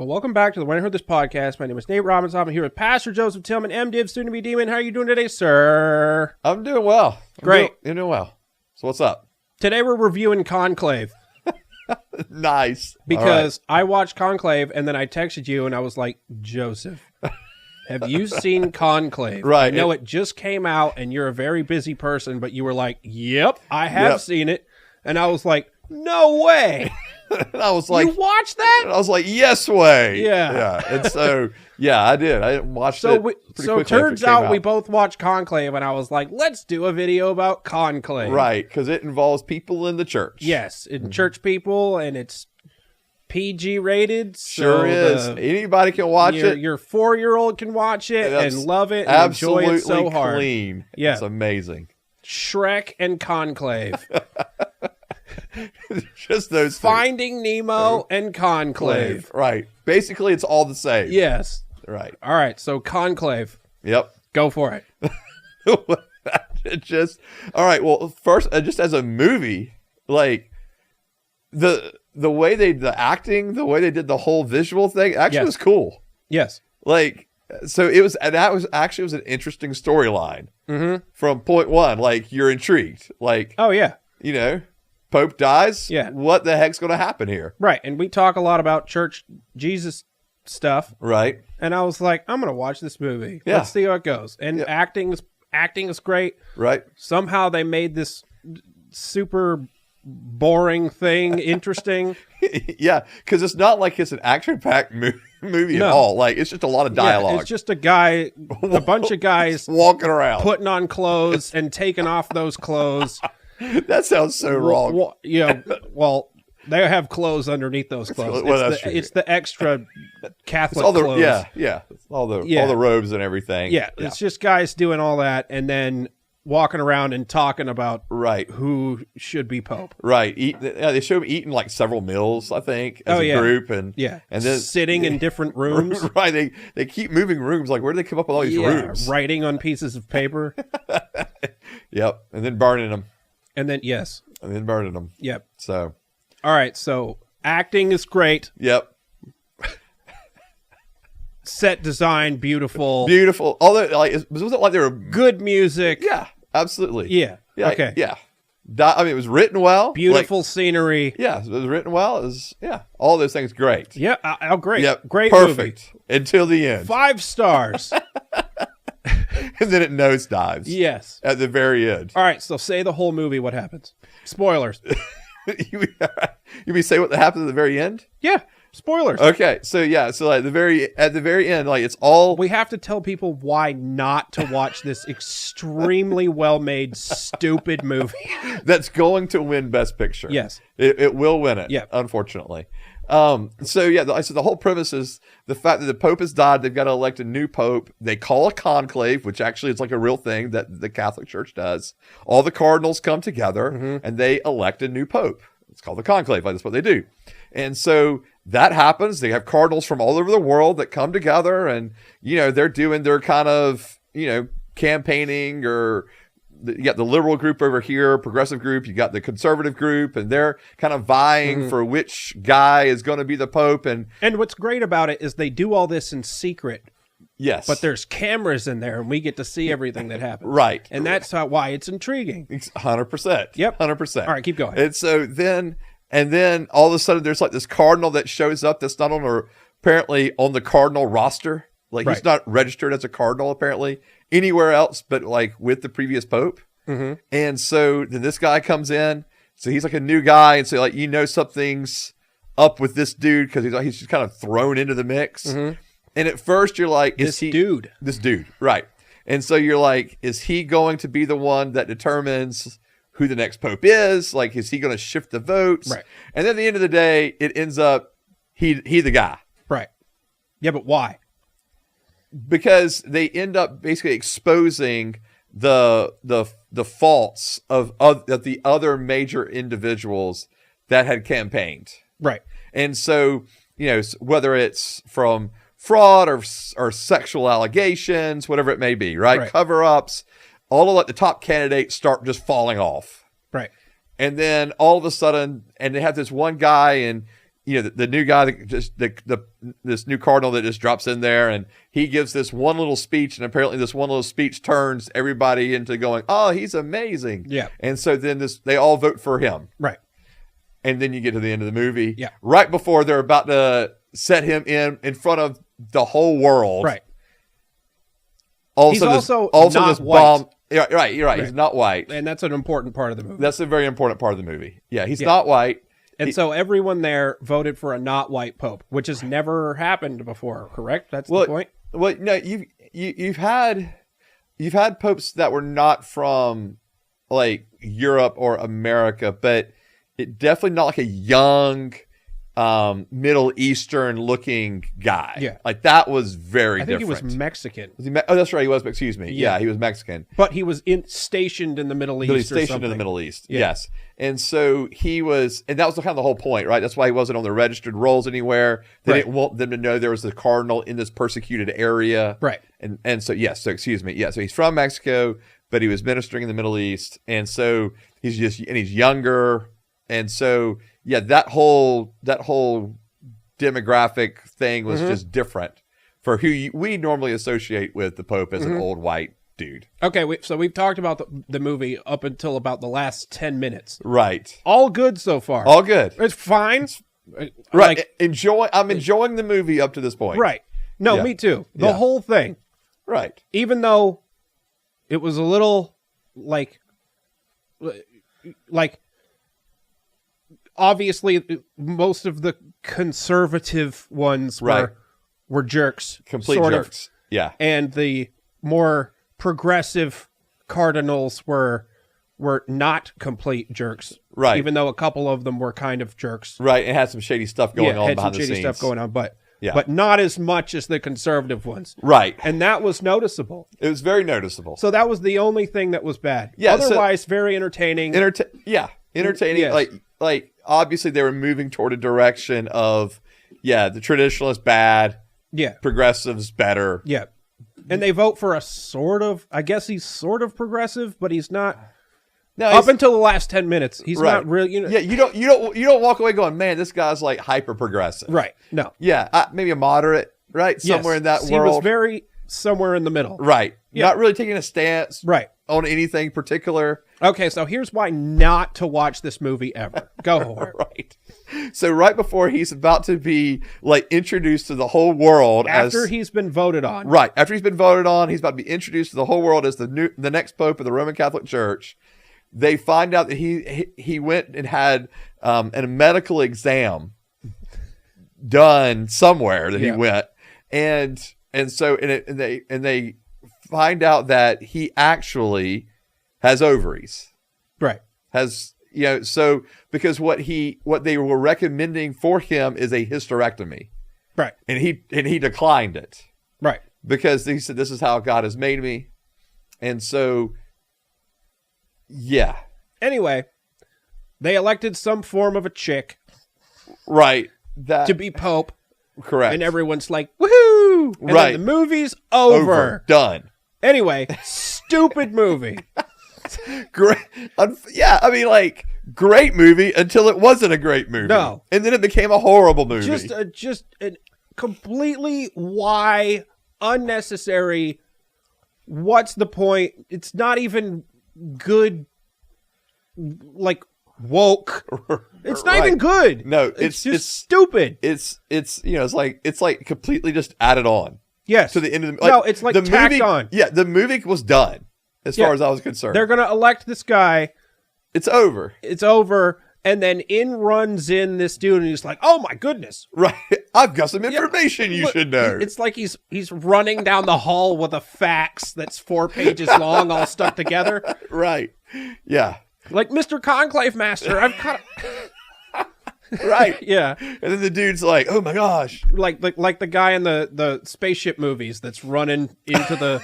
Well, welcome back to the When I Heard This podcast. My name is Nate Robbins. I'm here with Pastor Joseph Tillman, MDiv, soon to be Demon. How are you doing today, sir? I'm doing well. Great. You're doing well. So what's up? Today we're reviewing Conclave. Nice. Because I watched Conclave and then I texted you and I was like, Joseph, have you seen Conclave? Right. I know it just came out and you're a very busy person, but you were like, yep, I have seen it. And I was like, no way. And I was like, you watched that? And I was like, yes way. Yeah. Yeah. And so, yeah, I did. I watched it. So it turns out we both watched Conclave, and I was like, let's do a video about Conclave. Right. Because it involves people in the church. Yes. Church people, and it's PG rated. Sure is. Anybody can watch it. Your 4-year-old can watch it and love it and absolutely enjoy it so hard. Clean. Yeah. It's amazing. Shrek and Conclave. Just those Finding Nemo and Conclave. Right. Basically, it's all the same. Yes. Right. All right. So Conclave. Yep. Go for it. All right. Well, first, just as a movie, like the way the acting, the way they did the whole visual thing actually was cool. Yes. Like, so it was, and that was actually an interesting storyline from point one. Like, you're intrigued. Like, oh yeah. You know, Pope dies. Yeah. What the heck's going to happen here? Right. And we talk a lot about church Jesus stuff. Right. And I was like, I'm going to watch this movie. Yeah. Let's see how it goes. And acting is great. Right. Somehow they made this super boring thing interesting. Yeah. Because it's not like it's an action-packed movie at all. Like, it's just a lot of dialogue. Yeah, it's just a bunch of guys walking around, putting on clothes and taking off those clothes. That sounds so wrong. Well, they have clothes underneath those clothes. Well, it's the extra Catholic clothes. Yeah. All the robes and everything. Yeah, it's just guys doing all that and then walking around and talking about who should be Pope. Right. They show them eating like several meals, I think, as a group. And then sitting in different rooms. Right. They keep moving rooms. Like, where do they come up with all these rooms? Writing on pieces of paper. Yep. And then burning them. And then, burning them. Yep. So. All right. So acting is great. Yep. Set design, beautiful. Beautiful. Although, like, was it like they were good music? Yeah, absolutely. Yeah. Okay. Yeah. I mean, it was written well. Beautiful scenery. Yeah, it was written well. It was, all those things great. Yeah. Oh, great. Yep. Great. Perfect. Movie. Until the end. 5 stars. And then it nosedives. Yes. At the very end. All right. So say the whole movie. What happens? Spoilers. You mean say what happened at the very end? Yeah. Spoilers. Okay. So like at the very end, like it's all. We have to tell people why not to watch this extremely well-made, stupid movie. That's going to win Best Picture. Yes. It will win it. Yeah. Unfortunately. So the whole premise is the fact that the Pope has died. They've got to elect a new Pope. They call a conclave, which actually is like a real thing that the Catholic Church does. All the cardinals come together and they elect a new Pope. It's called the conclave. That's what they do. And so that happens. They have cardinals from all over the world that come together and, they're doing their kind of, campaigning or you got the liberal group over here, progressive group, you got the conservative group, and they're kind of vying for which guy is going to be the Pope. And what's great about it is they do all this in secret. Yes. But there's cameras in there and we get to see everything that happens. Right. And that's why it's intriguing. 100%. Yep. 100%. All right, keep going. And so then all of a sudden there's like this cardinal that shows up that's not apparently on the cardinal roster. Like he's not registered as a cardinal apparently anywhere else but like with the previous Pope. And so then this guy comes in. So he's like a new guy. And so like, something's up with this dude because he's just kind of thrown into the mix. And at first you're like, This dude. Right. And so you're like, is he going to be the one that determines who the next Pope is? Like, is he going to shift the votes? Right. And then at the end of the day, it ends up he the guy. Right. Yeah, but why? Because they end up basically exposing the faults of the other major individuals that had campaigned. Right. And so, whether it's from fraud or sexual allegations, whatever it may be, right? Cover-ups, all of like the top candidates start just falling off. Right. And then all of a sudden, and they have this one guy and, the new guy that just this new cardinal that just drops in there, and he gives this one little speech, and apparently this one little speech turns everybody into going, oh, he's amazing. Yeah. And so then they all vote for him. Right. And then you get to the end of the movie. Yeah. Right before they're about to set him in front of the whole world. Right. Also, He's also not this white. bomb. You're right. He's not white. And that's an important part of the movie. That's a very important part of the movie. Yeah, he's not white. And so everyone there voted for a not white pope, which has never happened before, correct? That's the point? Well, no, you've had popes that were not from like Europe or America, but it definitely not like a young Middle Eastern looking guy. Yeah. Like that was very different. I think he was Mexican. Was he that's right, he was, excuse me. Yeah, he was Mexican. But he was stationed in the Middle East. Stationed in the Middle East, yes. And so he was, and that was kind of the whole point, right? That's why he wasn't on the registered rolls anywhere. They didn't want them to know there was a cardinal in this persecuted area. Right. And so, yes, so excuse me. Yeah, so he's from Mexico, but he was ministering in the Middle East. And so he's younger. And so, yeah, that whole demographic thing was just different for who we normally associate with the Pope as an old white dude. Okay, so we've talked about the movie up until about the last 10 minutes. Right. All good so far. All good. It's fine. Right. I'm enjoying the movie up to this point. Right. No, me too. The whole thing. Right. Even though it was a little like obviously most of the conservative ones were jerks. Complete sort jerks. Of, yeah. And the more progressive cardinals were not complete jerks. Right. Even though a couple of them were kind of jerks. Right. It had some shady stuff going on behind the scenes. Shady stuff going on, but not as much as the conservative ones. Right. And that was noticeable. It was very noticeable. So that was the only thing that was bad. Yeah. Otherwise, very entertaining. Entertaining. Yes. Like obviously they were moving toward a direction of, the traditionalists bad. Yeah. Progressives better. Yeah. And they vote for I guess he's sort of progressive, but he's not. No, up until the last 10 minutes, he's not really. Yeah, you don't walk away going, man, this guy's like hyper progressive. Right. No. Yeah, maybe a moderate, right? Somewhere in that world. He was very somewhere in the middle. Right. Yeah. Not really taking a stance. Right. On anything particular. Okay, so here's why not to watch this movie ever. Go for it. Right. So right before he's about to be like introduced to the whole world after he's been voted on. Right. After he's been voted on, he's about to be introduced to the whole world as the next pope of the Roman Catholic Church. They find out that he went and had a medical exam done somewhere that he went. And they find out that he actually has ovaries. Right. So because what they were recommending for him is a hysterectomy. Right. And he declined it. Right. Because he said, this is how God has made me. And so, yeah. Anyway, they elected some form of a chick. Right. To be pope. Correct. And everyone's like, woohoo! And then the movie's over. Done. Anyway, stupid movie. Great. Yeah, I mean, like, great movie until it wasn't a great movie. No. And then it became a horrible movie. Just a completely unnecessary. What's the point? It's not even good, like, woke. It's not even good. No, it's stupid. It's it's like completely just added on. Yes. To the end of the no, it's like the tacked movie, on. Yeah, the movie was done as far as I was concerned. They're gonna elect this guy. It's over. And then runs in this dude, and he's like, "Oh my goodness!" Right, I've got some information you should know. It's like he's running down the hall with a fax that's 4 pages long, all stuck together. Right. Yeah. Like Mr. Conclave Master, I've got. Right. Yeah. And then the dude's like, "Oh my gosh!" Like the guy in the spaceship movies that's running into the.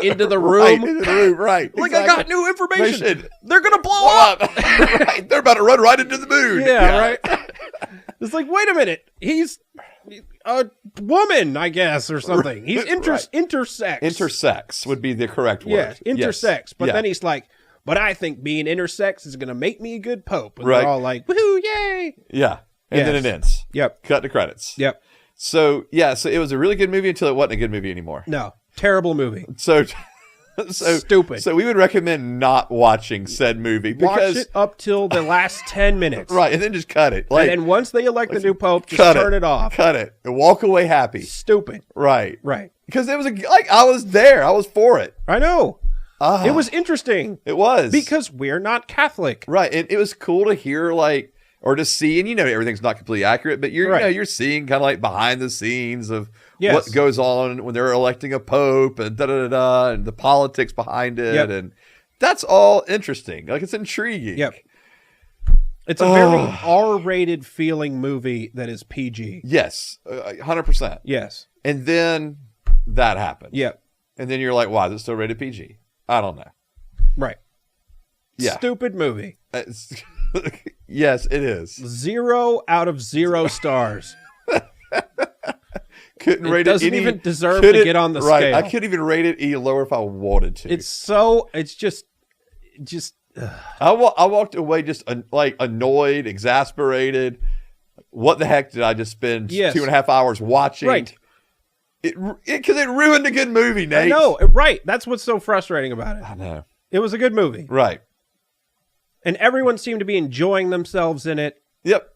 Into the room. Right, into the room, right. Like, exactly. I got new information. They're going to blow up. Right. They're about to run right into the moon. Yeah, right. It's like, wait a minute. He's a woman, I guess, or something. He's intersex. Intersex would be the correct word. Yeah, intersex. Yes. But then he's like, but I think being intersex is going to make me a good pope. And they're all like, woohoo, yay. Yeah. and then it ends. Yep. Cut to credits. Yep. So it was a really good movie until it wasn't a good movie anymore. No. Terrible movie. So Stupid. So we would recommend not watching said movie because watch it up till the last 10 minutes. Right, and then just cut it. And then once they elect the new pope, just turn it off. Cut it. And walk away happy. Stupid. Right. Right. Because it was I was there. I was for it. I know. It was interesting. It was. Because we're not Catholic. Right. And it was cool to hear or to see, and everything's not completely accurate, but you're seeing kind of behind the scenes of what goes on when they're electing a pope and and the politics behind it, and that's all interesting. It's intriguing. Yep. It's a very R-rated feeling movie that is PG. Yes, 100%. Yes. And then that happened. Yep. And then you're like, why is it still rated PG? I don't know. Right. Yeah. Stupid movie. Yes, it is. 0 out of 0 stars. Couldn't rate it. Doesn't even deserve to get on the scale. I couldn't even rate it any lower if I wanted to. It's just. I walked away just annoyed, exasperated. What the heck did I just spend 2.5 hours watching? Right. Because it ruined a good movie, Nate. I know. Right. That's what's so frustrating about it. I know. It was a good movie. Right. And everyone seemed to be enjoying themselves in it. Yep.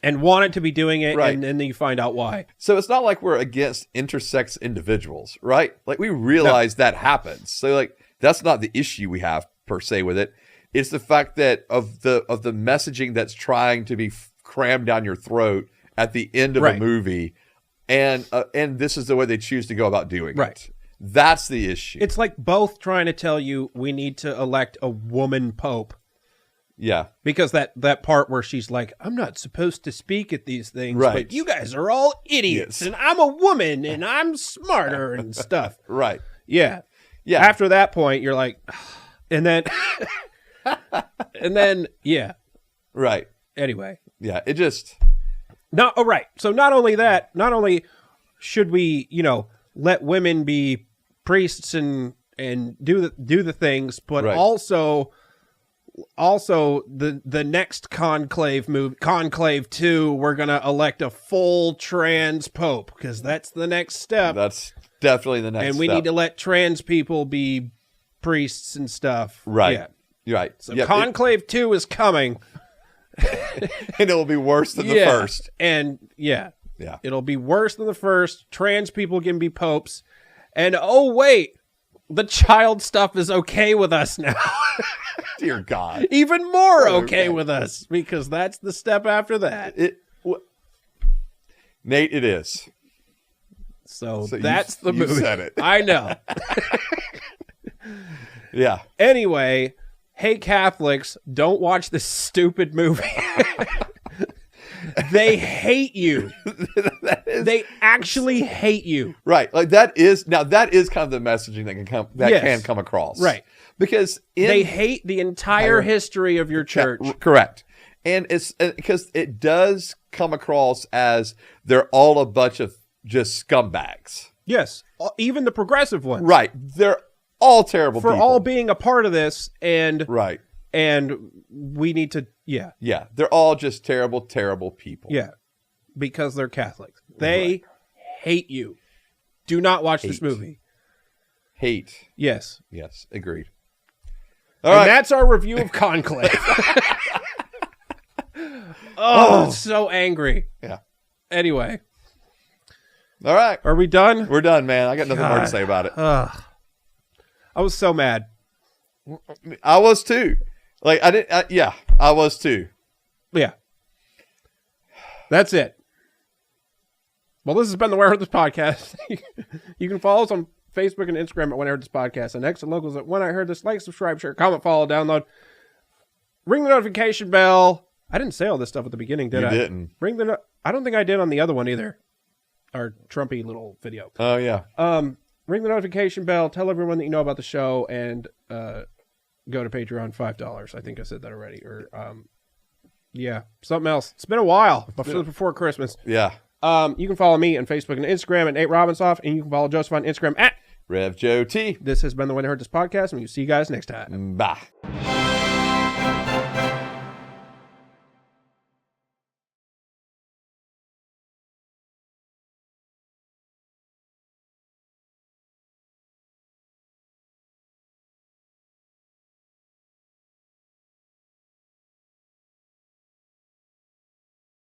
And wanted to be doing it, right. And then you find out why. So it's not like we're against intersex individuals, right? We realize that happens. So that's not the issue we have per se with it. It's the fact that of the messaging that's trying to be crammed down your throat at the end of a movie, and this is the way they choose to go about doing it. That's the issue. It's like both trying to tell you we need to elect a woman pope. Yeah. Because that part where she's like, I'm not supposed to speak at these things, but you guys are all idiots, and I'm a woman, and I'm smarter and stuff. Right. Yeah. Yeah. After that point, you're like, and then, yeah. Right. Anyway. Yeah, it just... No, oh, right. So not only should we, let women be priests and do the things, but also the next Conclave movie, Conclave 2, we're going to elect a full trans pope because that's the next step. That's definitely the next step. And we need to let trans people be priests and stuff. Right. Yeah. Right. So Conclave 2 is coming. And it'll be worse than the first. And yeah. It'll be worse than the first. Trans people can be popes. And oh wait, the child stuff is okay with us now. Dear God. Even more okay with us, because that's the step after that. Nate, it is. So that's the movie. You said it. I know. Yeah. Anyway, hey Catholics, don't watch this stupid movie. They hate you. They actually hate you. Right. That is kind of the messaging that can come across. Right. Because they hate the entire history of your church. Correct. And it's because it does come across as they're all a bunch of just scumbags. Yes. Even the progressive ones. Right. They're all terrible people. For all being a part of this, and right. And we need to, yeah. Yeah. They're all just terrible, terrible people. Yeah. Because they're Catholics. They hate you. Do not watch this movie. Hate. Yes. Yes. Agreed. All right. That's our review of Conclave. I'm so angry. Yeah. Anyway. All right. Are we done? We're done, man. I got nothing more to say about it. I was so mad. I was too. I was too. Yeah. That's it. Well, this has been the When I Heard This Podcast. You can follow us on Facebook and Instagram at When I Heard This Podcast, and X and locals at When I Heard This. Like, subscribe, share, comment, follow, download. Ring the notification bell. I didn't say all this stuff at the beginning, did I? You didn't. I don't think I did on the other one either. Our Trumpy little video. Oh, yeah. Ring the notification bell. Tell everyone that you know about the show, and go to Patreon, $5. I think I said that already. Or something else. It's been a while before Christmas. Yeah. You can follow me on Facebook and Instagram at Nate Robinsoff, and you can follow Joseph on Instagram at RevJoT. This has been the When I Heard This Podcast, and we'll see you guys next time. Bye.